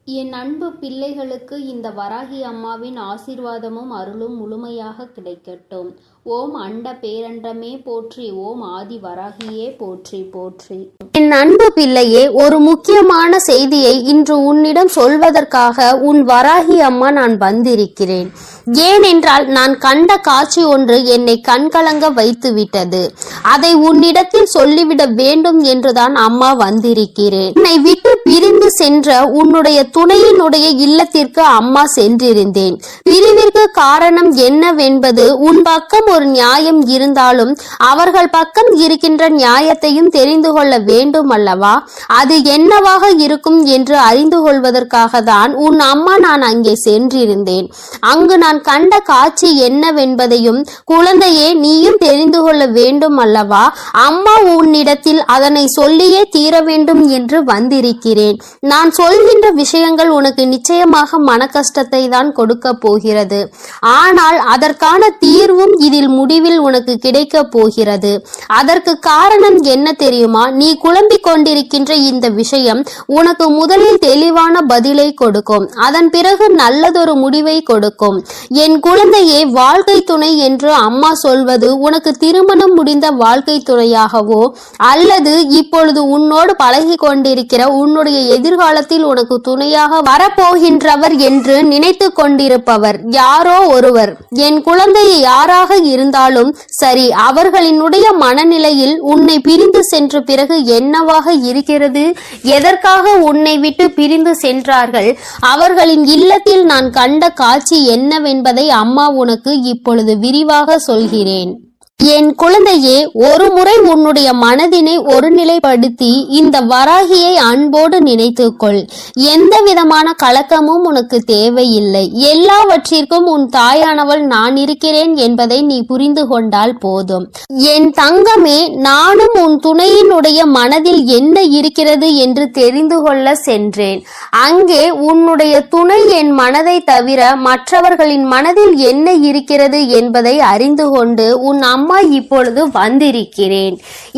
என் அன்பு பிள்ளைகளுக்கு இந்த வராகி அம்மாவின் ஆசீர்வாதமும் அருளும் முழுமையாக கிடைக்கட்டும். ஓம் அண்ட பேரண்டமே போற்றி, ஓம் ஆதி வராகியே போற்றி போற்றி. என் அன்பு பிள்ளையே, ஒரு முக்கியமான செய்தியை இன்று உன்னிடம் சொல்வதற்காக உன் வராகி அம்மா நான் வந்திருக்கிறேன். ஏனென்றால் நான் கண்ட காட்சி ஒன்று என்னை கண்கலங்க வைத்து விட்டது. அதை உன்னிடத்தில் சொல்லிவிட வேண்டும் என்றுதான் அம்மா வந்திருக்கிறேன். என்னை விட்டு பிரிந்து சென்ற உன்னுடைய துணையினுடைய இல்லத்திற்கு அம்மா சென்றிருந்தேன். பிரிவிற்கு காரணம் என்னவென்பது உன் பக்கம் ஒரு நியாயம் இருந்தாலும் அவர்கள் பக்கம் இருக்கின்ற நியாயத்தையும் தெரிந்து கொள்ள வேண்டும் அல்லவா? அது என்னவாக இருக்கும் என்று அறிந்து கொள்வதற்காக தான் உன் அம்மா நான் அங்கே சென்றிருந்தேன். அங்கு நான் கண்ட காட்சி என்னவென்பதையும் குழந்தையே நீயும் தெரிந்து கொள்ள வேண்டும் அல்லவா? அம்மா உன்னிடத்தில் அதனை சொல்லியே தீர வேண்டும் என்று வந்திருக்கிறேன். நான் சொல்கின்ற விஷயங்கள் உனக்கு நிச்சயமாக மன கஷ்டத்தை தான் கொடுக்க போகிறது. ஆனால் அதற்கான தீர்வும் இதில் முடிவில் உனக்கு கிடைக்க போகிறது. அதற்கு காரணம் என்ன தெரியுமா? நீ குழம்பிக் கொண்டிருக்கின்ற இந்த விஷயம் உனக்கு முதலில் தெளிவான பதிலை கொடுக்கும். அதன் பிறகு நல்லதொரு முடிவை கொடுக்கும். என் குழந்தையே, வாழ்க்கை துணை என்று அம்மா சொல்வது உனக்கு திருமணம் முடிந்த வாழ்க்கை துணையாகவோ அல்லது இப்பொழுது உன்னோடு பழகி கொண்டிருக்கிற உன்னுடைய எதிர்காலத்தில் உனக்கு துணையாக வரப்போகின்றவர் என்று நினைத்து கொண்டிருப்பவர் யாரோ ஒருவர். என் குழந்தையை யாராக இருந்தாலும் சரி, அவர்களினுடைய மனநிலையில் உன்னை பிரிந்து சென்ற பிறகு என்னவாக இருக்கிறது, எதற்காக உன்னை விட்டு பிரிந்து சென்றார்கள், அவர்களின் இல்லத்தில் நான் கண்ட காட்சி என்னவென்பதை அம்மா உனக்கு இப்பொழுது விரிவாக சொல்கிறேன். என் குழந்தையே, ஒரு முறை உன்னுடைய மனதினை ஒருநிலைப்படுத்தி இந்த வராகியை அன்போடு நினைத்துக்கொள். எந்த விதமான கலக்கமும் உனக்கு தேவையில்லை. எல்லாவற்றிற்கும் உன் தாயானவள் நான் இருக்கிறேன் என்பதை நீ புரிந்து கொண்டால் போதும். என் தங்கமே, நானும் உன் துணையினுடைய மனதில் என்ன இருக்கிறது என்று தெரிந்து கொள்ள சென்றேன். அங்கே உன்னுடைய துணை என் மனதை தவிர மற்றவர்களின் மனதில் என்ன இருக்கிறது என்பதை அறிந்து கொண்டு உன் அம்மா இப்பொழுது வந்திருக்கிறேன்.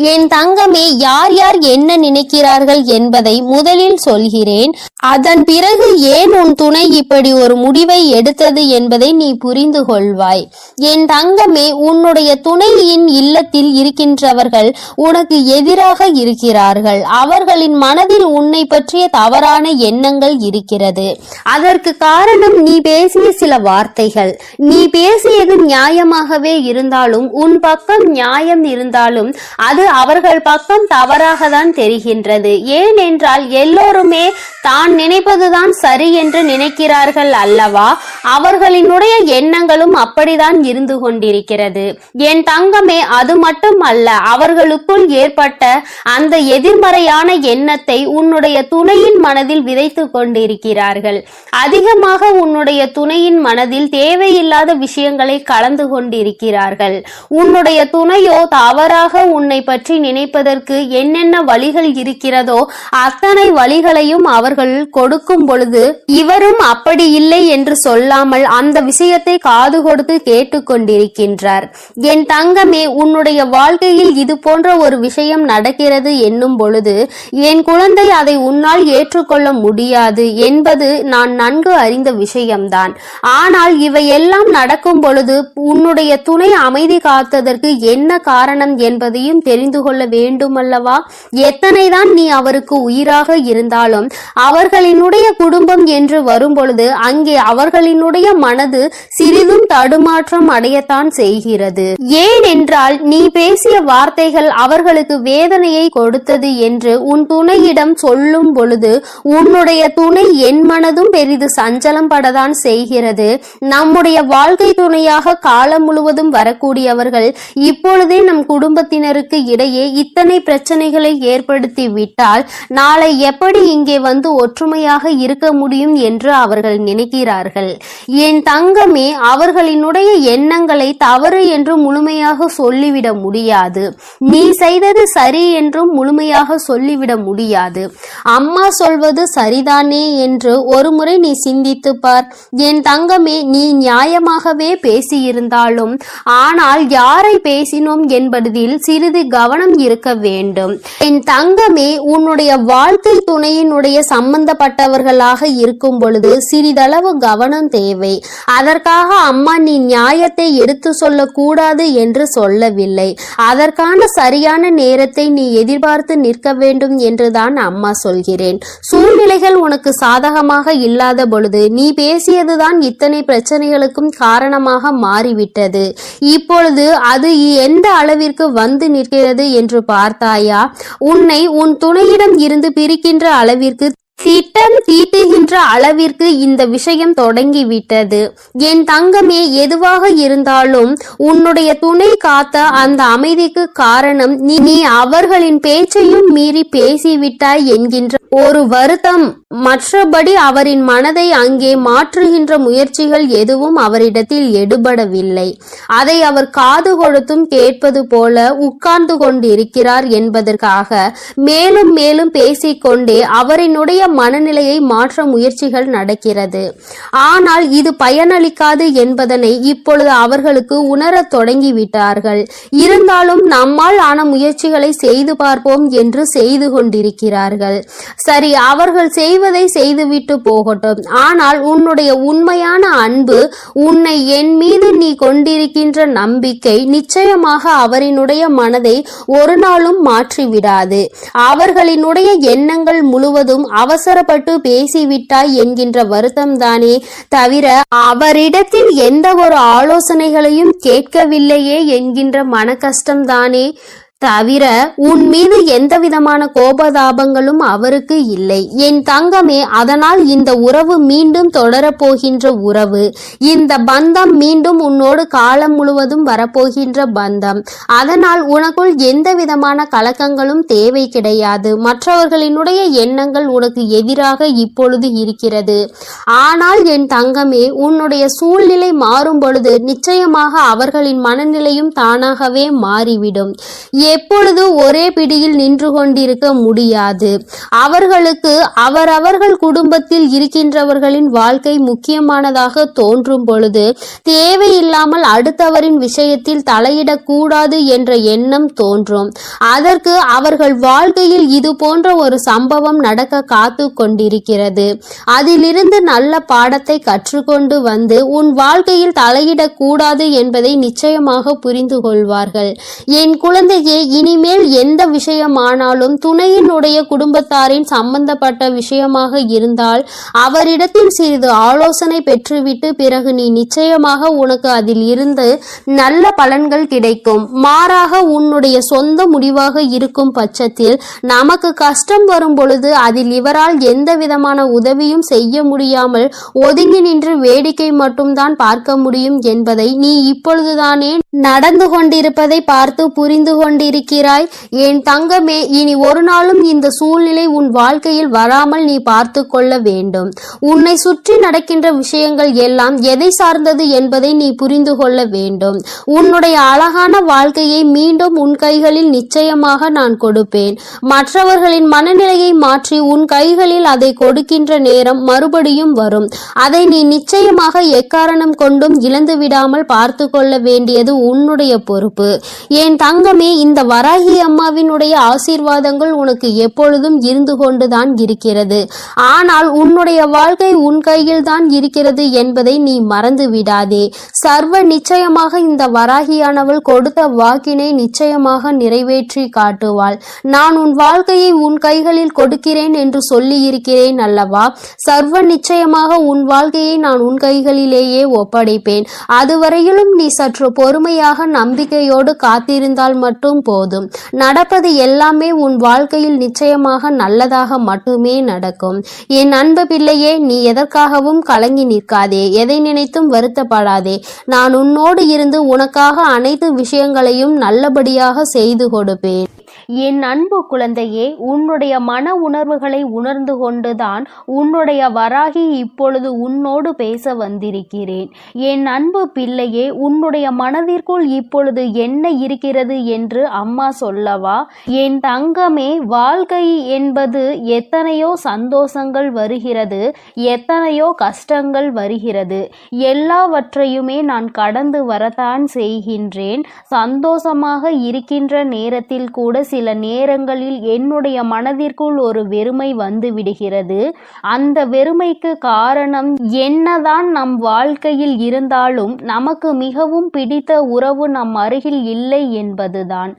என் தங்கமே, யார் யார் என்ன நினைக்கிறார்கள் என்பதை முதலில் சொல்கிறேன். அதன் பிறகு ஏன் உன் துணை இப்படி ஒரு முடிவை எடுத்தது என்பதை நீ புரிந்து கொள்வாய். என் தங்கமே, உன்னுடைய துணையின் இல்லத்தில் இருக்கின்றவர்கள் உனக்கு எதிராக இருக்கிறார்கள். அவர்களின் மனதில் உன்னை பற்றிய தவறான எண்ணங்கள் இருக்கிறது. அதற்கு காரணம் நீ பேசிய சில வார்த்தைகள். நீ பேசியது நியாயமாகவே இருந்தாலும், உன் பக்கம் நியாயம் இருந்தாலும் அது அவர்கள் பக்கம் தவறாக தான் தெரிகின்றது. ஏனென்றால் எல்லோருமே தான் நினைப்பதுதான் சரி என்று நினைக்கிறார்கள் அல்லவா? அவர்களினுடைய எண்ணங்களும் அப்படிதான் இருந்து கொண்டிருக்கிறது. என் தங்கமே, அது மட்டும் அல்ல, அவர்களுக்குள் ஏற்பட்ட அந்த எதிர்மறையான எண்ணத்தை உன்னுடைய துணையின் மனதில் விதைத்து கொண்டிருக்கிறார்கள். அதிகமாக உன்னுடைய துணையின் மனதில் தேவையில்லாத விஷயங்களை கலந்து கொண்டிருக்கிறார்கள். உன்னுடைய துணையோ தவறாக உன்னை பற்றி நினைப்பதற்கு என்னென்ன வழிகள் இருக்கிறதோ அத்தனை வழிகளையும் அவர்கள் கொடுக்கும் பொழுது இவரும் அப்படி இல்லை என்று சொல்லாமல் அந்த விஷயத்தை காது கொடுத்து கேட்டுக்கொண்டிருக்கின்றார். என் தங்கமே, உன்னுடைய வாழ்க்கையில் இது போன்ற ஒரு விஷயம் நடக்கிறது என்னும் பொழுது என் குழந்தை அதை உன்னால் ஏற்றுக்கொள்ள முடியாது என்பது நான் நன்கு அறிந்த விஷயம்தான். ஆனால் இவையெல்லாம் நடக்கும் பொழுது உன்னுடைய துணை அமைதி காத்ததற்கு என்ன காரணம் என்பதையும் தெரிந்து கொள்ள வேண்டும் அல்லவா? எத்தனைதான் நீ அவருக்கு உயிராக இருந்தாலும் அவர்களினுடைய குடும்பம் என்று வரும்பொழுது அங்கே அவர்களினுடைய மனது சிறிதும் தடுமாற்றம் அடையத்தான் செய்கிறது. ஏனென்றால் நீ பேசிய வார்த்தைகள் அவர்களுக்கு வேதனையை கொடுத்தது என்று உன் துணையிடம் சொல்லும் பொழுது உன்னுடைய துணை என் மனதும் பெரிது சஞ்சலம் படத்தான் செய்கிறது. நம்முடைய வாழ்க்கை துணையாக காலம் முழுவதும் வரக்கூடியவர்கள் இப்பொழுதே நம் குடும்பத்தினருக்கு இடையே இத்தனை பிரச்சனைகளை ஏற்படுத்தி விட்டால் நாளை எப்படி இங்கே வந்து ஒற்றுமையாக இருக்க முடியும் என்று அவர்கள் நினைக்கிறார்கள். என் தங்கமே, அவர்களினுடைய எண்ணங்களை தவறு என்று முழுமையாக சொல்லிவிட முடியாது. நீ செய்தது சரி என்றும் முழுமையாக சொல்லிவிட முடியாது. அம்மா சொல்வது சரிதானே என்று ஒருமுறை நீ சிந்தித்து பார். என் தங்கமே, நீ நியாயமாகவே பேசியிருந்தாலும் ஆனால் யாரை பேசினோம் என்பதில் சிறிது கவனம் இருக்க வேண்டும். என் தங்கமே, உன்னுடைய வாழ்க்கை துணையினுடைய சம்பந்தப்பட்டவர்களாக இருக்கும் பொழுது சிறிதளவு கவனம் தேவை. அதற்காக அம்மா நீ நியாயத்தை எடுத்து சொல்லக்கூடாது என்று சொல்லவில்லை. அதற்கான சரியான நேரத்தை நீ எதிர்பார்த்து நிற்க வேண்டும் என்றுதான் அம்மா சொல்கிறேன். சூழ்நிலைகள் உனக்கு சாதகமாக இல்லாத பொழுது நீ பேசியதுதான் இத்தனை பிரச்சனைகளுக்கும் காரணமாக மாறிவிட்டது. இப்பொழுது அது எந்த அளவிற்கு வந்து நிற்கிறது என்று பார்த்தாயா? உன்னை உன் துணையிடம் இருந்து பிரிக்கின்ற அளவிற்கு, திட்டம் தீட்டுகின்ற அளவிற்கு இந்த விஷயம் தொடங்கிவிட்டது. என் தங்கமே, எதுவாக இருந்தாலும் உன்னுடைய துணை காத்த அந்த அமைதிக்கு காரணம் நீ அவர்களின் பேச்சையும் மீறி பேசிவிட்டாய் என்கின்ற ஒரு வருத்தம். மற்றபடி அவரின் மனதை அங்கே மாற்றுகின்ற முயற்சிகள் எதுவும் அவரிடத்தில் எடுபடவில்லை. அதை அவர் காது கொடுத்தும் கேட்பது போல உட்கார்ந்து கொண்டிருக்கிறார் என்பதற்காக மேலும் மேலும் பேசிக்கொண்டே அவரினுடைய மனநிலையை மாற்ற முயற்சிகள் நடக்கிறது. ஆனால் இது பயனளிக்காது என்பதனை இப்பொழுது அவர்களுக்கு உணரத் தொடங்கிவிட்டார்கள். இருந்தாலும் நம்மால் ஆன முயற்சிகளை செய்து பார்ப்போம் என்று செய்து கொண்டிருக்கிறார்கள். சரி, அவர்கள் செய்வதை செய்துவிட்டு போகட்டும். ஆனால் உன்னுடைய உண்மையான அன்பு, உன்னை என் மீது நீ கொண்டிருக்கின்ற நம்பிக்கை நிச்சயமாக அவரினுடைய மனதை ஒரு நாளும் மாற்றிவிடாது. அவர்களினுடைய எண்ணங்கள் முழுவதும் அவசரப்பட்டு பேசிவிட்டாய் என்கின்ற வருத்தம் தானே தவிர அவரிடத்தில் எந்த ஒரு ஆலோசனைகளையும் கேட்கவில்லையே என்கின்ற மன கஷ்டம்தானே தவிர உன் மீது எந்த விதமான கோபதாபங்களும் அவருக்கு இல்லை. என் தங்கமே, அதனால் இந்த உறவு மீண்டும் தொடரப்போகின்ற உறவு. இந்த பந்தம் மீண்டும் உன்னோடு காலம் முழுவதும் வரப்போகின்ற பந்தம். அதனால் உனக்குள் எந்த விதமான கலக்கங்களும் தேவை கிடையாது. மற்றவர்களினுடைய எண்ணங்கள் உனக்கு எதிராக இப்பொழுது இருக்கிறது. ஆனால் என் தங்கமே, உன்னுடைய சூழ்நிலை மாறும் பொழுது நிச்சயமாக அவர்களின் மனநிலையும் தானாகவே மாறிவிடும். எப்பொழுது ஒரே பிடியில் நின்று கொண்டிருக்க முடியாது. அவர்களுக்கு அவரவர்கள் குடும்பத்தில் இருக்கின்றவர்களின் வாழ்க்கை முக்கியமானதாக தோன்றும் பொழுது தேவையில்லாமல் அடுத்தவரின் விஷயத்தில் தலையிடக்கூடாது என்ற எண்ணம் தோன்றும். அதற்கு அவர்கள் வாழ்க்கையில் இது போன்ற ஒரு சம்பவம் நடக்க காத்து கொண்டிருக்கிறது. அதிலிருந்து நல்ல பாடத்தை கற்றுக்கொண்டு வந்து உன் வாழ்க்கையில் தலையிடக்கூடாது என்பதை நிச்சயமாக புரிந்து கொள்வார்கள். என் குழந்தையே, இனிமேல் எந்த விஷயமானாலும் துணையினுடைய குடும்பத்தாரின் சம்பந்தப்பட்ட விஷயமாக இருந்தால் அவரிடத்தில் சிறிது ஆலோசனை பெற்றுவிட்டு பிறகு நீ நிச்சயமாக உனக்கு அதில் இருந்து நல்ல பலன்கள் கிடைக்கும். மாறாக உன்னுடைய சொந்த முடிவாக இருக்கும் பட்சத்தில் நமக்கு கஷ்டம் வரும் பொழுது அதில் இவரால் எந்த விதமான உதவியும் செய்ய முடியாமல் ஒதுங்கி நின்று வேடிக்கை மட்டும்தான் பார்க்க முடியும் என்பதை நீ இப்பொழுதுதானே நடந்து கொண்டிருப்பதை பார்த்து புரிந்து கொண்டிருக்கிறாய். என் தங்கமே, இனி ஒரு நாளும் இந்த சூழ்நிலை உன் வாழ்க்கையில் வராமல் நீ பார்த்து கொள்ள வேண்டும். உன்னை சுற்றி நடக்கின்ற விஷயங்கள் எல்லாம் எதை சார்ந்தது என்பதை நீ புரிந்து கொள்ள வேண்டும். உன்னுடைய அழகான வாழ்க்கையை மீண்டும் உன் கைகளில் நிச்சயமாக நான் கொடுப்பேன். மற்றவர்களின் மனநிலையை மாற்றி உன் கைகளில் அதை கொடுக்கின்ற நேரம் மறுபடியும் வரும். அதை நீ நிச்சயமாக எக்காரணம் கொண்டும் இழந்து விடாமல் பார்த்து கொள்ள வேண்டியது உன்னுடைய பொறுப்பு. என் தங்கமே, இந்த வராகி அம்மாவினுடைய ஆசீர்வாதங்கள் உனக்கு எப்பொழுதும் இருந்து கொண்டுதான் இருக்கிறது. ஆனால் உன்னுடைய வாழ்க்கை உன் கையில் தான் இருக்கிறது என்பதை நீ மறந்து விடாதே. சர்வ நிச்சயமாக இந்த வராகியானவள் கொடுத்த வாக்கினை நிச்சயமாக நிறைவேற்றி காட்டுவாள். நான் உன் வாழ்க்கையை உன் கைகளில் கொடுக்கிறேன் என்று சொல்லி இருக்கிறேன் அல்லவா? சர்வ நிச்சயமாக உன் வாழ்க்கையை நான் உன் கைகளிலேயே ஒப்படைப்பேன். அதுவரையிலும் நீ சற்று பொறுமையாக நம்பிக்கையோடு காத்திருந்தால் மட்டும் போதும். நடப்பது எல்லாமே உன் வாழ்க்கையில் நிச்சயமாக நல்லதாக மட்டுமே நடக்கும். என் அன்பு பிள்ளையே, நீ எதற்காகவும் கலங்கி நிற்காதே. எதை நினைத்தும் வருத்தப்படாதே. நான் உன்னோடு இருந்து உனக்காக அனைத்து விஷயங்களையும் நல்லபடியாக செய்து கொடுப்பேன். என் அன்பு குழந்தையே, உன்னுடைய மன உணர்வுகளை உணர்ந்து கொண்டுதான் உன்னுடைய வராகி இப்பொழுது உன்னோடு பேச வந்திருக்கிறேன். என் அன்பு பிள்ளையே, உன்னுடைய மனதிற்குள் இப்பொழுது என்ன இருக்கிறது என்று அம்மா சொல்லவா? என் தங்கமே, வாழ்க்கை என்பது எத்தனையோ சந்தோஷங்கள் வருகிறது, எத்தனையோ கஷ்டங்கள் வருகிறது. எல்லாவற்றையுமே நான் கடந்து வரத்தான் செய்கின்றேன். சந்தோஷமாக இருக்கின்ற நேரத்தில் கூட சில நேரங்களில் என்னுடைய மனதிற்குள் ஒரு வெறுமை வந்து விடுகிறது. அந்த வெறுமைக்கு காரணம் என்னதான் நம் வாழ்க்கையில் இருந்தாலும் நமக்கு மிகவும் பிடித்த உறவு நம் அருகில் இல்லை என்பதுதான்.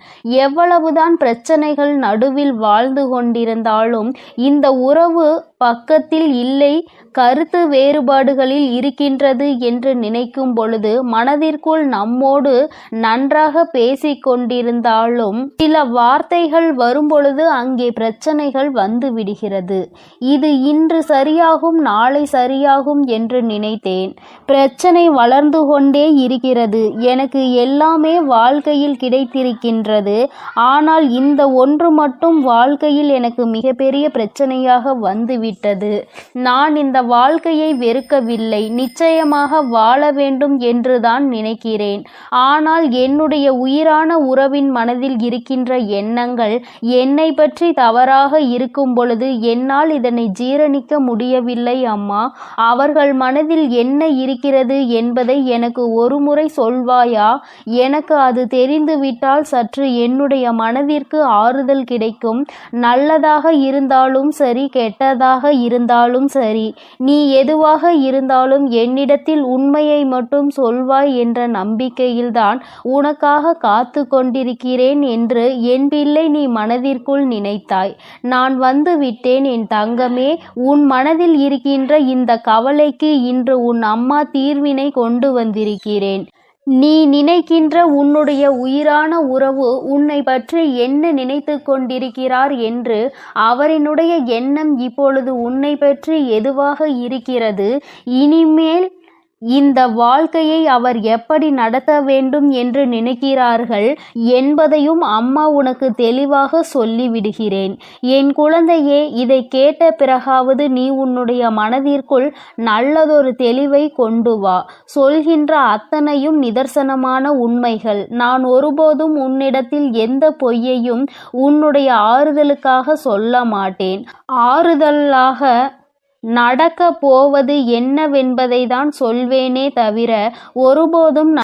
எவ்வளவுதான் பிரச்சனைகள் நடுவில் வாழ்ந்து கொண்டிருந்தாலும் இந்த உறவு பக்கத்தில் இல்லை, கருத்து வேறுபாடுகளில் இருக்கின்றது என்று நினைக்கும் பொழுது மனதிற்குள் நம்மோடு நன்றாக பேசிக்கொண்டிருந்தாலும் சில வார்த்தைகள் வரும்பொழுது அங்கே பிரச்சனைகள் வந்து விடுகிறது. இது இன்று சரியாகும், நாளை சரியாகும் என்று நினைத்தேன். பிரச்சனை வளர்ந்து கொண்டே இருக்கிறது. எனக்கு எல்லாமே வாழ்க்கையில் கிடைத்திருக்கின்றது. ஆனால் இந்த ஒன்று மட்டும் வாழ்க்கையில் எனக்கு மிகப்பெரிய பிரச்சனையாக வந்துவிட்டது. நான் இந்த வாழ்க்கையை வெறுக்கவில்லை, நிச்சயமாக வாழ வேண்டும் என்றுதான் நினைக்கிறேன். ஆனால் என்னுடைய உயிரான உறவின் மனதில் இருக்கின்ற எண்ணங்கள் என்னை பற்றி தவறாக இருக்கும் பொழுது என்னால் இதனை ஜீரணிக்க முடியவில்லை அம்மா. அவர்கள் மனதில் என்ன இருக்கிறது என்பதை எனக்கு ஒரு முறை சொல்வாயா? எனக்கு அது தெரிந்துவிட்டால் சற்று என்னுடைய மனதிற்கு ஆறுதல் கிடைக்கும். நல்லதாக இருந்தாலும் சரி, கெட்டதாக இருந்தாலும் சரி, நீ எதுவாக இருந்தாலும் என்னிடத்தில் உண்மையை மட்டும் சொல்வாய் என்ற நம்பிக்கையில்தான் உனக்காக காத்து கொண்டிருக்கிறேன் என்று என் பிள்ளை நீ மனதிற்குள் நினைத்தாய். நான் வந்து விட்டேன் என் தங்கமே. உன் மனதில் இருக்கின்ற இந்த கவலைக்கு இன்று உன் அம்மா தீர்வினை கொண்டு வந்திருக்கிறேன். நீ நினைக்கின்ற உன்னுடைய உயிரான உறவு உன்னை பற்றி என்ன நினைத்து கொண்டிருக்கிறார் என்று அவரினுடைய எண்ணம் இப்பொழுது உன்னை பற்றி எதுவாக இருக்கிறது, இனிமேல் இந்த வாழ்க்கையை அவர் எப்படி நடத்த வேண்டும் என்று நினைக்கிறார்கள் என்பதையும் அம்மா உனக்கு தெளிவாக சொல்லிவிடுகிறேன். என் குழந்தையே, இதை கேட்ட பிறகாவது நீ உன்னுடைய மனதிற்குள் நல்லதொரு தெளிவை கொண்டு வா. சொல்கின்ற அத்தனையும் நிதர்சனமான உண்மைகள். நான் ஒருபோதும் உன்னிடத்தில் எந்த பொய்யையும் உன்னுடைய ஆறுதலுக்காக சொல்ல மாட்டேன். ஆறுதலாக நடக்க போவது என்னவென்பதை தான் சொல்வேனே தவிர ஒருபோதும்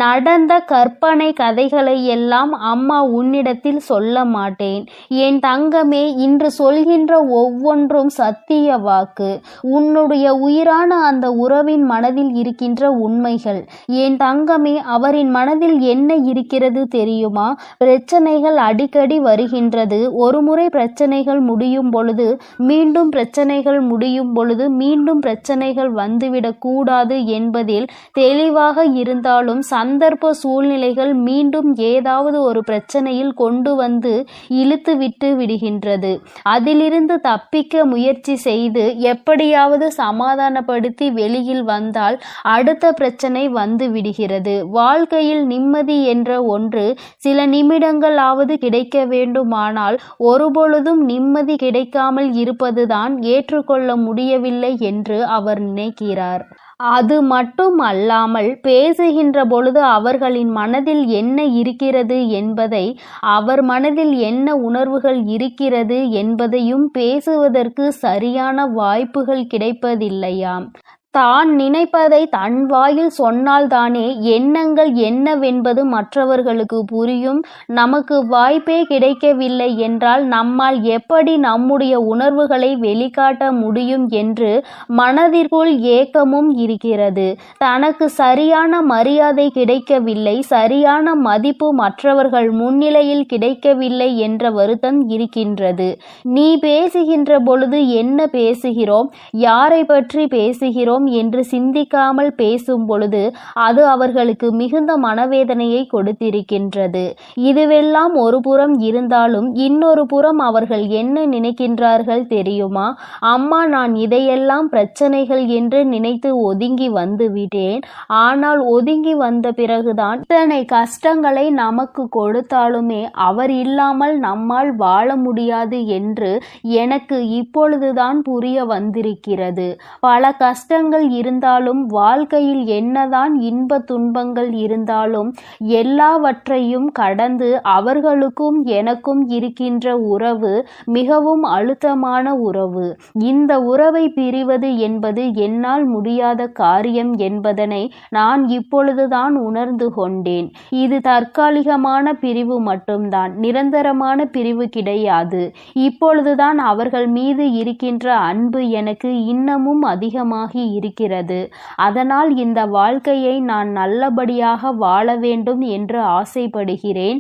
நடந்த கற்பனை கதைகளை எல்லாம் அம்மா உன்னிடத்தில் சொல்ல மாட்டேன். என் தங்கமே, இன்று சொல்கின்ற ஒவ்வொன்றும் சத்திய வாக்கு. உன்னுடைய உயிரான அந்த உறவின் மனதில் இருக்கின்ற உண்மைகள். என் தங்கமே, அவரின் மனதில் என்ன இருக்கிறது தெரியுமா? பிரச்சனைகள் அடிக்கடி வருகின்றது. ஒரு முறை பிரச்சனைகள் முடியும் பொழுது மீண்டும் பிரச்சனைகள் முடியும் பொழுது மீண்டும் பிரச்சனைகள் வந்துவிடக் கூடாது என்பதில் தெளிவாக இருந்தாலும் சந்தர்ப்ப சூழ்நிலைகள் மீண்டும் ஏதாவது ஒரு பிரச்சனையில் கொண்டு வந்து இழுத்து விட்டு விடுகின்றது. அதிலிருந்து தப்பிக்க முயற்சி செய்து எப்படியாவது சமாதானப்படுத்தி வெளியில் வந்தால் அடுத்த பிரச்சனை வந்து விடுகிறது. வாழ்க்கையில் நிம்மதி என்ற ஒன்று சில நிமிடங்களாவது கிடைக்க வேண்டுமானால் ஒருபொழுதும் நிம்மதி கிடைக்காமல் இருப்பதுதான் ஏற்றுக்கொள்ள முடியவில்லை என்று அவர் நினைக்கிறார். அது மட்டும் அல்லாமல் பேசுகின்ற பொழுது அவர்களின் மனதில் என்ன இருக்கிறது என்பதை, அவர் மனதில் என்ன உணர்வுகள் இருக்கிறது என்பதையும் பேசுவதற்கு சரியான வாய்ப்புகள் கிடைப்பதில்லையாம். தான் நினைப்பதை தன் வாயில் சொன்னால்தானே எண்ணங்கள் என்னவென்பது மற்றவர்களுக்கு புரியும். நமக்கு வாய்ப்பே கிடைக்கவில்லை என்றால் நம்மால் எப்படி நம்முடைய உணர்வுகளை வெளிக்காட்ட முடியும் என்று மனதிற்குள் ஏக்கமும் இருக்கிறது. தனக்கு சரியான மரியாதை கிடைக்கவில்லை, சரியான மதிப்பு மற்றவர்கள் முன்னிலையில் கிடைக்கவில்லை என்ற வருத்தம் இருக்கின்றது. நீ பேசுகின்ற பொழுது என்ன பேசுகிறோம், யாரை பற்றி பேசுகிறோம் போகிறோம் என்று சிந்திக்காமல் பேசும் பொழுது அது அவர்களுக்கு மிகுந்த மனவேதனையை கொடுத்திருக்கின்றது. இதுவெல்லாம் ஒரு புறம் இருந்தாலும் இன்னொரு புறம் அவர்கள் என்ன நினைக்கின்றார்கள் தெரியுமா? அம்மா, நான் இதையெல்லாம் பிரச்சனைகள் என்று நினைத்து ஒதுங்கி வந்து விட்டேன். ஆனால் ஒதுங்கி வந்த பிறகுதான் இத்தனை கஷ்டங்களை நமக்கு கொடுத்தாலுமே அவர் இல்லாமல் நம்மால் வாழ முடியாது என்று எனக்கு இப்பொழுதுதான் புரிய வந்திருக்கிறது. பல கஷ்டங்கள் இருந்தாலும், வாழ்க்கையில் என்னதான் இன்ப துன்பங்கள் இருந்தாலும் எல்லாவற்றையும் கடந்து அவர்களுக்கும் எனக்கும் இருக்கின்ற உறவு மிகவும் அழுத்தமான உறவு. இந்த உறவை பிரிவது என்பது என்னால் முடியாத காரியம் என்பதனை நான் இப்பொழுதுதான் உணர்ந்து கொண்டேன். இது தற்காலிகமான பிரிவு மட்டும்தான், நிரந்தரமான பிரிவு கிடையாது. இப்பொழுதுதான் அவர்கள் மீது இருக்கின்ற அன்பு எனக்கு இன்னமும் அதிகமாகி இருக்கிறது. அதனால் இந்த வாழ்க்கையை நான் நல்லபடியாக வாழ வேண்டும் என்று ஆசைப்படுகிறேன்.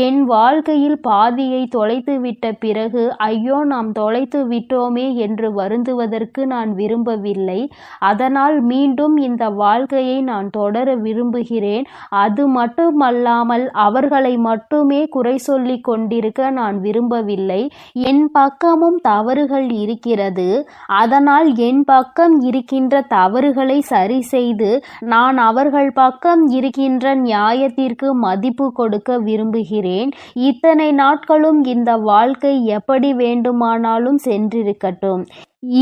என் வாழ்க்கையில் பாதியை தொலைத்துவிட்ட பிறகு ஐயோ நாம் தொலைத்து விட்டோமே என்று வருந்துவதற்கு நான் விரும்பவில்லை. அதனால் மீண்டும் இந்த வாழ்க்கையை நான் தொடர விரும்புகிறேன். அது மட்டுமல்லாமல் அவர்களை மட்டுமே குறை சொல்லி கொண்டிருக்க நான் விரும்பவில்லை. என் பக்கமும் தவறுகள் இருக்கிறது. அதனால் என் பக்கம் இருக்கின்ற தவறுகளை சரி செய்து நான் அவர்கள் பக்கம் இருக்கின்ற நியாயத்திற்கு மதிப்பு கொடுக்க விரும்புகிறேன். இத்தனை நாட்களும் இந்த வாழ்க்கை எப்படி வேண்டுமானாலும் சென்றிருக்கட்டும்.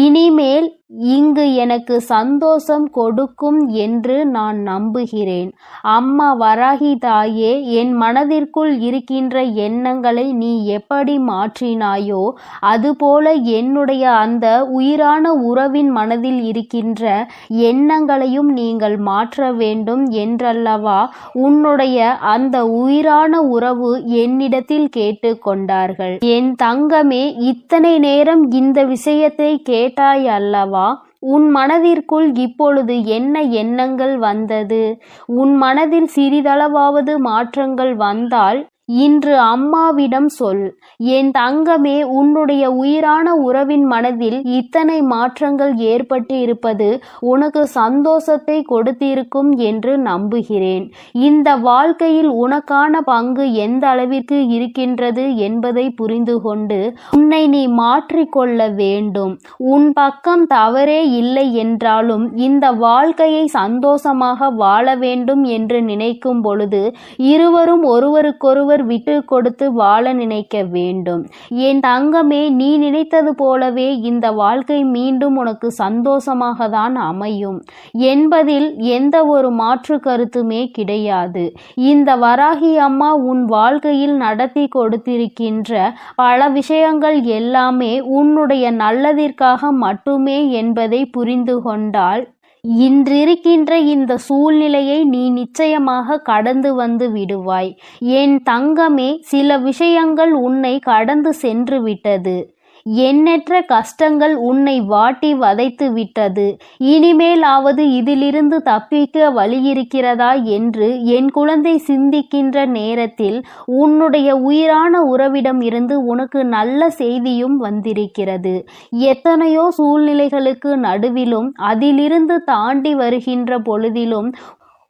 இனிமேல் இங்கு எனக்கு சந்தோஷம் கொடுக்கும் என்று நான் நம்புகிறேன். அம்மா வராகி தாயே, என் மனதிற்குள் இருக்கின்ற எண்ணங்களை நீ எப்படி மாற்றினாயோ அதுபோல என்னுடைய அந்த உயிரான உறவின் மனதில் இருக்கின்ற எண்ணங்களையும் நீங்கள் மாற்ற வேண்டும் என்றல்லவா உன்னுடைய அந்த உயிரான உறவு என்னிடத்தில் கேட்டுக்கொண்டார்கள். என் தங்கமே, இத்தனை நேரம் இந்த விஷயத்தை கேட்டாய் அல்லவா? உன் மனதிற்குள் இப்பொழுது என்ன எண்ணங்கள் வந்தது? உன் மனதில் சிறிதளவாவது மாற்றங்கள் வந்தால் இன்று அம்மாவிடம் சொல். என் தங்கமே, உன்னுடைய உயிரான உறவின் மனதில் இத்தனை மாற்றங்கள் ஏற்பட்டு இருப்பது உனக்கு சந்தோஷத்தை கொடுத்திருக்கும் என்று நம்புகிறேன். இந்த வாழ்க்கையில் உனக்கான பங்கு எந்த அளவிற்கு இருக்கின்றது என்பதை புரிந்து கொண்டு உன்னை நீ மாற்றிக்கொள்ள வேண்டும். உன் பக்கம் தவறே இல்லை என்றாலும் இந்த வாழ்க்கையை சந்தோஷமாக வாழ வேண்டும் என்று நினைக்கும் பொழுது இருவரும் ஒருவருக்கொருவர் விட்டு கொடுத்து வாழ நினைக்க வேண்டும். என் தங்கமே, நீ நினைத்தது போலவே இந்த வாழ்க்கை மீண்டும் உனக்கு சந்தோஷமாக தான் அமையும் என்பதில் எந்த ஒரு மாற்று கருத்துமே கிடையாது. இந்த வராகி அம்மா உன் வாழ்க்கையில் நடத்தி கொடுத்திருக்கின்ற பல விஷயங்கள் எல்லாமே உன்னுடைய நல்லதிற்காக மட்டுமே என்பதை புரிந்து கொண்டால் இன்றிருக்கின்ற இந்த சூழ்நிலையை நீ நிச்சயமாக கடந்து வந்து விடுவாய். என் தங்கமே, சில விஷயங்கள் உன்னை கடந்து சென்று விட்டது. எண்ணற்ற கஷ்டங்கள் உன்னை வாட்டி வதைத்து விட்டது. இனிமேலாவது இதிலிருந்து தப்பிக்க வழியிருக்கிறதா என்று என் குழந்தை சிந்திக்கின்ற நேரத்தில் உன்னுடைய உயிரான உறவிடம் இருந்து உனக்கு நல்ல செய்தியும் வந்திருக்கிறது. எத்தனையோ சூழ்நிலைகளுக்கு நடுவிலும் அதிலிருந்து தாண்டி வருகின்ற பொழுதிலும்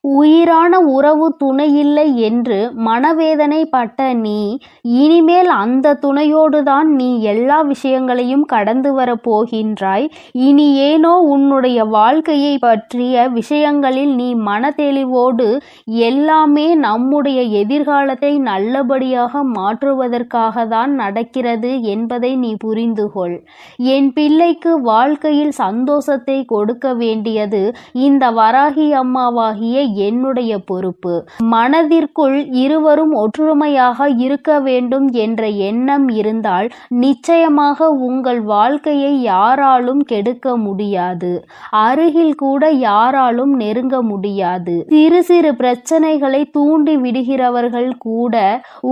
உயிரான உறவு துணையில்லை என்று மனவேதனைப்பட்ட நீ இனிமேல் அந்த துணையோடுதான் நீ எல்லா விஷயங்களையும் கடந்து வரப் போகின்றாய். இனி ஏனோ உன்னுடைய வாழ்க்கையை பற்றிய விஷயங்களில் நீ மனதெளிவோடு எல்லாமே நம்முடைய எதிர்காலத்தை நல்லபடியாக மாற்றுவதற்காக தான் நடக்கிறது என்பதை நீ புரிந்துகொள். என் பிள்ளைக்கு வாழ்க்கையில் சந்தோஷத்தை கொடுக்க வேண்டியது இந்த வராகி அம்மாவாகிய என்னுடைய பொறுப்பு. மனதிற்குள் இருவரும் ஒற்றுமையாக இருக்க வேண்டும் என்ற எண்ணம் இருந்தால் நிச்சயமாக உங்கள் வாழ்க்கையை யாராலும் கெடுக்க முடியாது. அருகில் கூட யாராலும் நெருங்க முடியாது. சிறு சிறு பிரச்சனைகளை தூண்டி விடுகிறவர்கள் கூட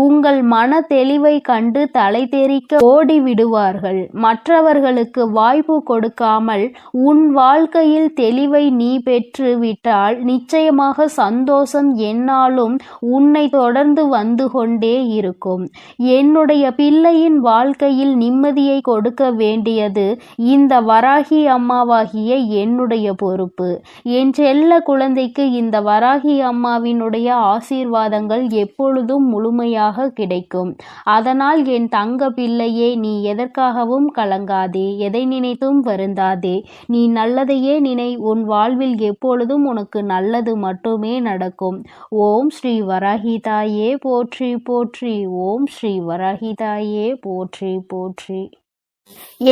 உங்கள் மன தெளிவை கண்டு தலை தெறிக்க ஓடி விடுவார்கள். மற்றவர்களுக்கு வாய்ப்பு கொடுக்காமல் உன் வாழ்க்கையில் தெளிவை நீ பெற்று விட்டால் நிச்சயமாக நிச்சயமாக சந்தோஷம் என்னாலும் உன்னை தொடர்ந்து வந்து கொண்டே இருக்கும். என்னுடைய பிள்ளையின் வாழ்க்கையில் நிம்மதியை கொடுக்க வேண்டியது இந்த வராகி அம்மாவாகிய என்னுடைய பொறுப்பு. என் செல்ல குழந்தைக்கு இந்த வராகி அம்மாவினுடைய ஆசீர்வாதங்கள் எப்பொழுதும் முழுமையாக கிடைக்கும். அதனால் என் தங்க பிள்ளையே, நீ எதற்காகவும் கலங்காதே, எதை நினைத்தும் வருந்தாதே. நீ நல்லதையே நினை. உன் வாழ்வில் எப்பொழுதும் உனக்கு நல்லது மட்டுமே நடக்கும். ஓம் ஸ்ரீ வராகி தாயே போற்றி போற்றி. ஓம் ஸ்ரீ வராகி தாயே போற்றி போற்றி.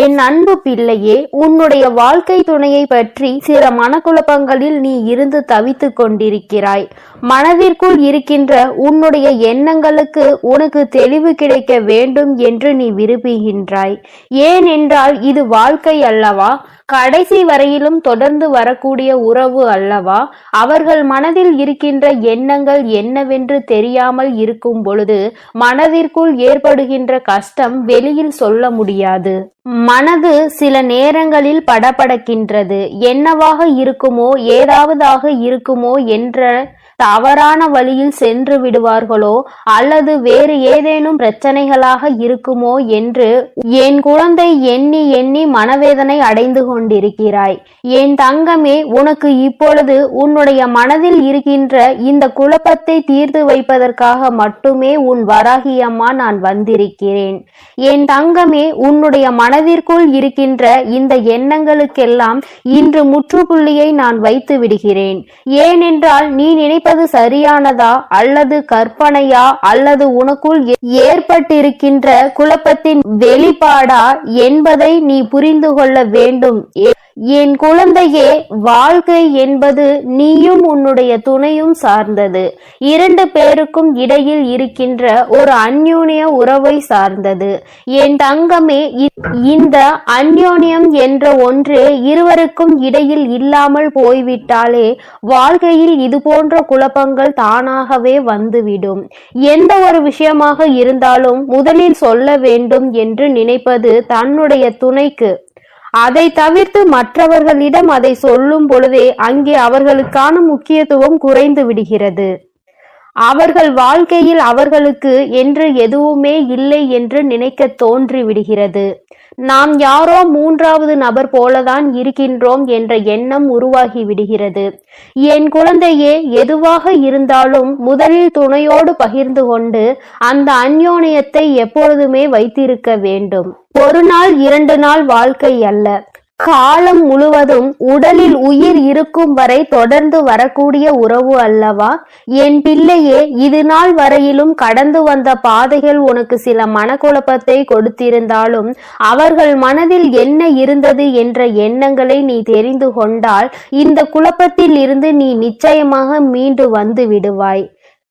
என் அன்பு பிள்ளையே, உன்னுடைய வாழ்க்கை துணையை பற்றி சில மனக்குழப்பங்களில் நீ இருந்து தவித்துக் கொண்டிருக்கிறாய். மனதிற்குள் இருக்கின்ற உன்னுடைய எண்ணங்களுக்கு உனக்கு தெளிவு கிடைக்க வேண்டும் என்று நீ விரும்புகின்றாய். ஏனென்றால் இது வாழ்க்கை அல்லவா? கடைசி வரையிலும் தொடர்ந்து வரக்கூடிய உறவு அல்லவா? அவர்கள் மனதில் இருக்கின்ற எண்ணங்கள் என்னவென்று தெரியாமல் இருக்கும் பொழுது மனதிற்குள் ஏற்படுகின்ற கஷ்டம் வெளியில் சொல்ல முடியாது. மனது சில நேரங்களில் படபடக்கின்றது. என்னவாக இருக்குமோ, ஏதாவதாக இருக்குமோ என்ற தவறான வழியில் சென்று விடுவார்களோ அல்லது வேறு ஏதேனும் பிரச்சனைகளாக இருக்குமோ என்று என் குழந்தை எண்ணி எண்ணி மனவேதனை அடைந்து கொண்டிருக்கிறாய். என் தங்கமே, உனக்கு இப்பொழுது உன்னுடைய மனதில் இருக்கின்ற இந்த குழப்பத்தை தீர்த்து வைப்பதற்காக மட்டுமே உன் வராகி அம்மா நான் வந்திருக்கிறேன். என் தங்கமே, உன்னுடைய மனதிற்குள் இருக்கின்ற இந்த எண்ணங்களுக்கெல்லாம் இன்று முற்றுப்புள்ளியை நான் வைத்து விடுகிறேன். ஏனென்றால் நீ நினைப்பது சரியானதா அல்லது கற்பனையா அல்லது உனக்குள் ஏற்பட்டிருக்கின்ற குழப்பத்தின் வெளிப்பாடா என்பதை நீ புரிந்து கொள்ள வேண்டும். என் குழந்தையே, வாழ்க்கை என்பது நீயும் உன்னுடைய துணையும் சார்ந்தது. இரண்டு பேருக்கும் இடையில் இருக்கின்ற ஒரு அந்யோன்ய உறவை சார்ந்தது. என் தங்கமே, இந்த அந்யோன்யம் என்ற ஒன்று இருவருக்கும் இடையில் இல்லாமல் போய்விட்டாலே வாழ்க்கையில் இது போன்ற குழப்பங்கள் தானாகவே வந்துவிடும். எந்த ஒரு விஷயமாக இருந்தாலும் முதலில் சொல்ல வேண்டும் என்று நினைப்பது தன்னுடைய துணைக்கு. அதை தவிர்த்து மற்றவர்களிடம் அதை சொல்லும் பொழுதே அங்கே அவர்களுக்கான முக்கியத்துவம் குறைந்து விடுகிறது. அவர்கள் வாழ்க்கையில் அவர்களுக்கு என்று எதுவுமே இல்லை என்று நினைக்க தோன்றி விடுகிறது. நாம் யாரோ மூன்றாவது நபர் போலதான் இருக்கின்றோம் என்ற எண்ணம் உருவாகி விடுகிறது. என் குழந்தையே, எதுவாக இருந்தாலும் முதலில் துணையோடு பகிர்ந்து கொண்டு அந்த அந்யோன்யத்தை எப்பொழுதுமே வைத்திருக்க வேண்டும். ஒரு நாள் 2 நாள் வாழ்க்கை அல்ல, காலம் முழுவதும் உடலில் உயிர் இருக்கும் வரை தொடர்ந்து வரக்கூடிய உறவு அல்லவா? என் பிள்ளையே, இது நாள் வரையிலும் கடந்து வந்த பாதைகள் உனக்கு சில மனக்குழப்பத்தை கொடுத்திருந்தாலும் அவர்கள் மனதில் என்ன இருந்தது என்ற எண்ணங்களை நீ தெரிந்து கொண்டால் இந்த குழப்பத்தில் இருந்து நீ நிச்சயமாக மீண்டு வந்து விடுவாய்.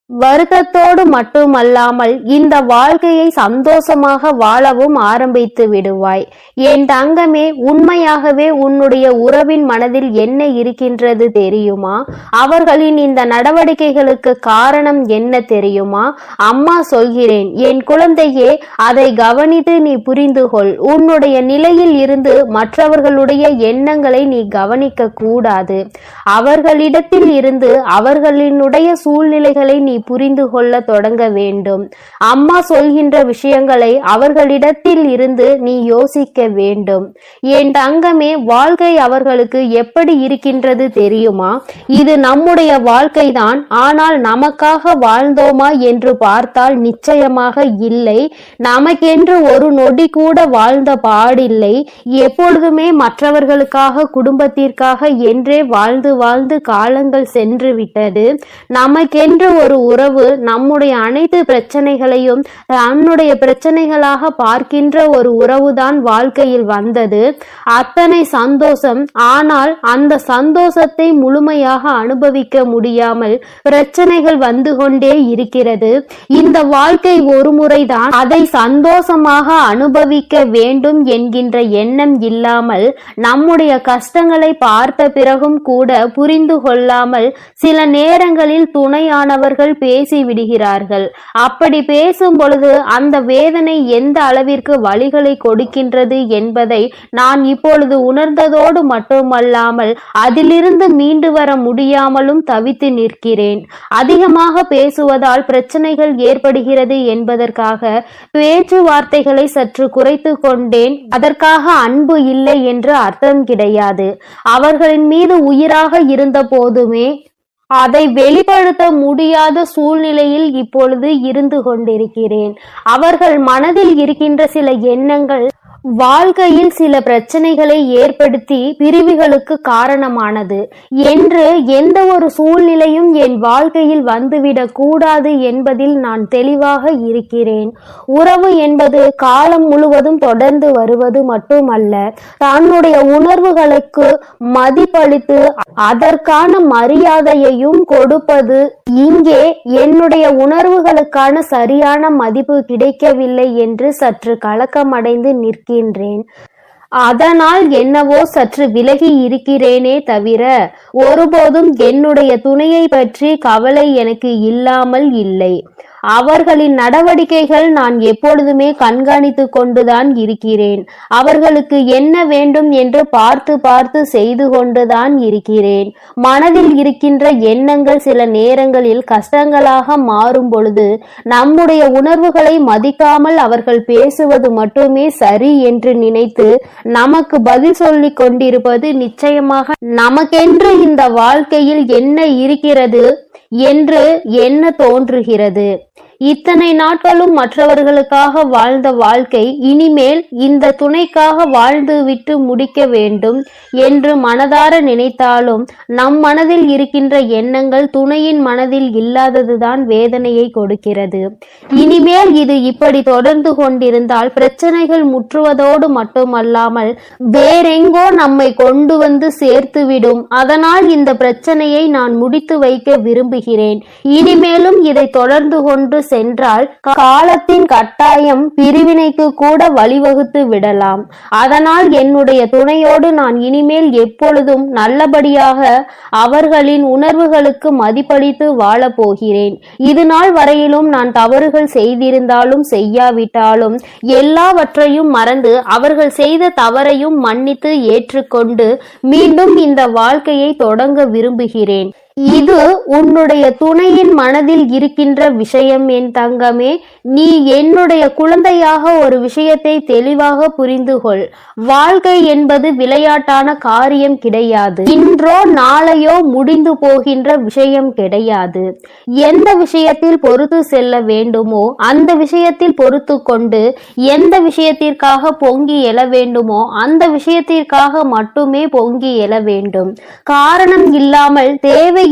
வருத்தத்தோடு மட்டுமல்லாமல் இந்த வாழ்க்கையை சந்தோஷமாக வாழவும் ஆரம்பித்து விடுவாய். என் தங்கமே, உண்மையாகவே உன்னுடைய உறவின் மனதில் என்ன இருக்கின்றது தெரியுமா? அவர்களின் இந்த நடவடிக்கைகளுக்கு காரணம் என்ன தெரியுமா? அம்மா சொல்கிறேன் என் குழந்தையே, அதை கவனித்து நீ புரிந்து கொள். உன்னுடைய நிலையில் இருந்து மற்றவர்களுடைய எண்ணங்களை நீ கவனிக்க கூடாது. அவர்களிடத்தில் இருந்து அவர்களினுடைய சூழ்நிலைகளை நீ புரிந்து கொள்ள தொடங்க வேண்டும். அம்மா சொல்கின்ற விஷயங்களை அவர்களிடத்தில் இருந்து நீ யோசிக்க வேண்டும். என் தங்கமே, வாழ்க்கை அவர்களுக்கு எப்படி இருக்கின்றது தெரியுமா? இது நம்முடைய வாழ்க்கைதான், ஆனால் நமக்காக வாழ்ந்தோமா என்று பார்த்தால் நிச்சயமாக இல்லை. நமக்கென்று ஒரு நொடி கூட வாழ்ந்த பாடில்லை. எப்பொழுதுமே மற்றவர்களுக்காக, குடும்பத்திற்காக என்றே வாழ்ந்து வாழ்ந்து காலங்கள் சென்று விட்டது. நமக்கென்று ஒரு உறவு நம்முடைய அனைத்து பிரச்சனைகளையும் தன்னுடைய பிரச்சனைகளாக பார்க்கின்ற ஒரு உறவுதான் வாழ்க்கையில் வந்தது. அத்தனை சந்தோஷம். ஆனால் அந்த சந்தோஷத்தை முழுமையாக அனுபவிக்க முடியாமல் பிரச்சனைகள் வந்து கொண்டே இருக்கிறது. இந்த வாழ்க்கை ஒரு முறைதான், அதை சந்தோஷமாக அனுபவிக்க வேண்டும் என்கின்ற எண்ணம் இல்லாமல் நம்முடைய கஷ்டங்களை பார்த்த பிறகும் கூட புரிந்து கொள்ளாமல் சில நேரங்களில் துணையானவர்கள் பேசி விடுகிறார்கள். அப்படி பேசும் பொழுது அந்த வேதனை எந்த அளவிற்கு வலிகளை கொடுக்கின்றது என்பதை நான் இப்பொழுது உணர்ந்ததோடு மட்டுமல்லாமல் அதிலிருந்து மீண்டு வர முடியாமலும் தவித்து நிற்கிறேன். அதிகமாக பேசுவதால் பிரச்சனைகள் ஏற்படுகிறது என்பதற்காக பேச்சுவார்த்தைகளை சற்று குறைத்து கொண்டேன். அதற்காக அன்பு இல்லை என்று அர்த்தம் கிடையாது. அவர்களின் மீது உயிராக இருந்த போதுமே அதை வெளிப்படுத்த முடியாத சூழ்நிலையில் இப்பொழுது இருந்து கொண்டிருக்கிறேன். அவர்கள் மனதில் இருக்கின்ற சில எண்ணங்கள் வாழ்க்கையில் சில பிரச்சனைகளை ஏற்படுத்தி பிரிவுகளுக்கு காரணமானது என்று எந்த ஒரு சூழ்நிலையும் என் வாழ்க்கையில் வந்துவிடக் கூடாது என்பதில் நான் தெளிவாக இருக்கிறேன். உறவு என்பது காலம் முழுவதும் தொடர்ந்து வருவது மட்டுமல்ல, தன்னுடைய உணர்வுகளுக்கு மதிப்பளித்து அதற்கான மரியாதையையும் கொடுப்பது. இங்கே என்னுடைய உணர்வுகளுக்கான சரியான மதிப்பு கிடைக்கவில்லை என்று சற்று கலக்கமடைந்து நிற்கிறேன். அதனால் என்னவோ சற்று விலகி இருக்கிறேனே தவிர ஒருபோதும் என்னுடைய துணையை பற்றி கவலை எனக்கு இல்லாமல் இல்லை. அவர்களின் நடவடிக்கைகள் நான் எப்பொழுதுமே கண்காணித்து கொண்டுதான் இருக்கிறேன். அவர்களுக்கு என்ன வேண்டும் என்று பார்த்து பார்த்து செய்து கொண்டுதான் இருக்கிறேன். மனதில் இருக்கின்ற எண்ணங்கள் சில நேரங்களில் கஷ்டங்களாக மாறும் பொழுது நம்முடைய உணர்வுகளை மதிக்காமல் அவர்கள் பேசுவது மட்டுமே சரி என்று நினைத்து நமக்கு பதில் சொல்லிக் கொண்டிருப்பது நிச்சயமாக நமக்கென்று இந்த வாழ்க்கையில் என்ன இருக்கிறது என்று எண்ண தோன்றுகிறது. இத்தனை நாட்களும் மற்றவர்களுக்காக வாழ்ந்த வாழ்க்கை இனிமேல் இந்த துணைக்காக வாழ்ந்து விட்டு முடிக்க வேண்டும் என்று மனதார நினைத்தாலும் நம் மனதில் இருக்கின்ற எண்ணங்கள் துணையின் மனதில் இல்லாததுதான் வேதனையை கொடுக்கிறது. இனிமேல் இது இப்படி தொடர்ந்து கொண்டிருந்தால் பிரச்சனைகள் முற்றுவதோடு மட்டுமல்லாமல் வேறெங்கோ நம்மை கொண்டு வந்து சேர்த்துவிடும். அதனால் இந்த பிரச்சனையை நான் முடித்து வைக்க விரும்புகிறேன். இனிமேலும் இதை தொடர்ந்து கொண்டு சென்றால் காலத்தின் கட்டாயம் பிரிவினைக்கு கூட வழிவகுத்து விடலாம். அதனால் என்னுடைய துணையோடு நான் இனிமேல் எப்பொழுதும் நல்லபடியாக அவர்களின் உணர்வுகளுக்கு மதிப்பளித்து வாழப் போகிறேன். இது நாள் வரையிலும் நான் தவறுகள் செய்திருந்தாலும் செய்யாவிட்டாலும் எல்லாவற்றையும் மறந்து அவர்கள் செய்த தவறையும் மன்னித்து ஏற்றுக்கொண்டு மீண்டும் இந்த வாழ்க்கையை தொடங்க விரும்புகிறேன். இது உன்னுடைய துணையின் மனதில் இருக்கின்ற விஷயம். என் தங்கமே, நீ என்னுடைய குழந்தையாக ஒரு விஷயத்தை தெளிவாக புரிந்து கொள். வாழ்க்கை என்பது விளையாட்டான காரியம் கிடையாது. இன்றோ நாளையோ முடிந்து போகின்ற விஷயம் கிடையாது. எந்த விஷயத்தில் பொறுத்து செல்ல வேண்டுமோ அந்த விஷயத்தில் பொறுத்து கொண்டு, எந்த விஷயத்திற்காக பொங்கி எழ வேண்டுமோ அந்த விஷயத்திற்காக மட்டுமே பொங்கி எழ வேண்டும். காரணம் இல்லாமல் தேவையில்லாத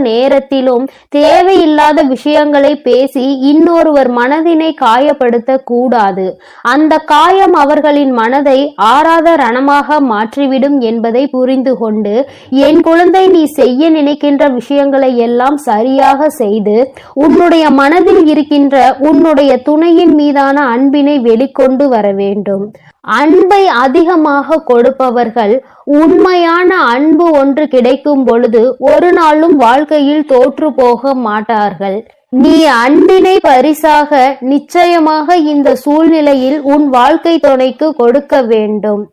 நேரத்திலும் தேவையில்லாத விஷயங்களை பேசி இன்னொருவர் மனதினை காயப்படுத்த கூடாது. அந்த காயம் அவர்களின் மனதை ஆறாத ரணமாக மாற்றிவிடும் என்பதை புரிந்து கொண்டு, என் குழந்தை, நீ செய்ய நினைக்கின்ற விஷயங்களை எல்லாம் சரியாக செய்து உன்னுடைய மனதில் இருக்கின்ற உன்னுடைய துணையின் மீதான அன்பினை வெளிக்கொண்டு வர வேண்டும். அன்பை அதிகமாக கொடுப்பவர்கள் உண்மையான அன்பு ஒன்று கிடைக்கும் பொழுது ஒரு நாளும் வாழ்க்கையில் தோற்று போக மாட்டார்கள். நீ அன்பினை பரிசாக நிச்சயமாக இந்த சூழ்நிலையில் உன் வாழ்க்கை துணைக்கு கொடுக்க வேண்டும்.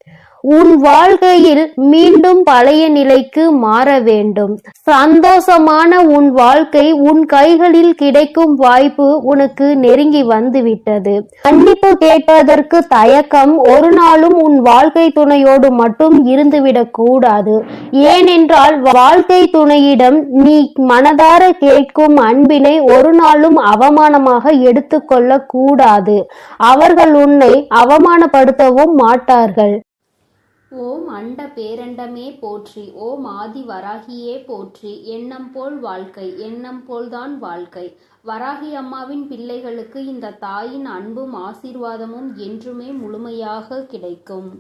உன் வாழ்க்கையில் மீண்டும் பழைய நிலைக்கு மாற வேண்டும். சந்தோஷமான உன் வாழ்க்கை உன் கைகளில் கிடைக்கும் வாய்ப்பு உனக்கு நெருங்கி வந்துவிட்டது. மன்னிப்பு கேட்பதற்கு தயக்கம் ஒரு நாளும் உன் வாழ்க்கை துணையோடு மட்டும் இருந்துவிடக் கூடாது. ஏனென்றால் வாழ்க்கை துணையிடம் நீ மனதார கேட்கும் அன்பினை ஒரு நாளும் அவமானமாக எடுத்துக்கொள்ள கூடாது. அவர்கள் உன்னை அவமானப்படுத்தவும் மாட்டார்கள். ஓம் அண்ட பேரண்டமே போற்றி, ஓம் ஆதி வராகியே போற்றி. எண்ணம் போல் வாழ்க்கை, எண்ணம் போல்தான் வாழ்க்கை. வராகி அம்மாவின் பிள்ளைகளுக்கு இந்த தாயின் அன்பும் ஆசீர்வாதமும் என்றுமே முழுமையாக கிடைக்கும்.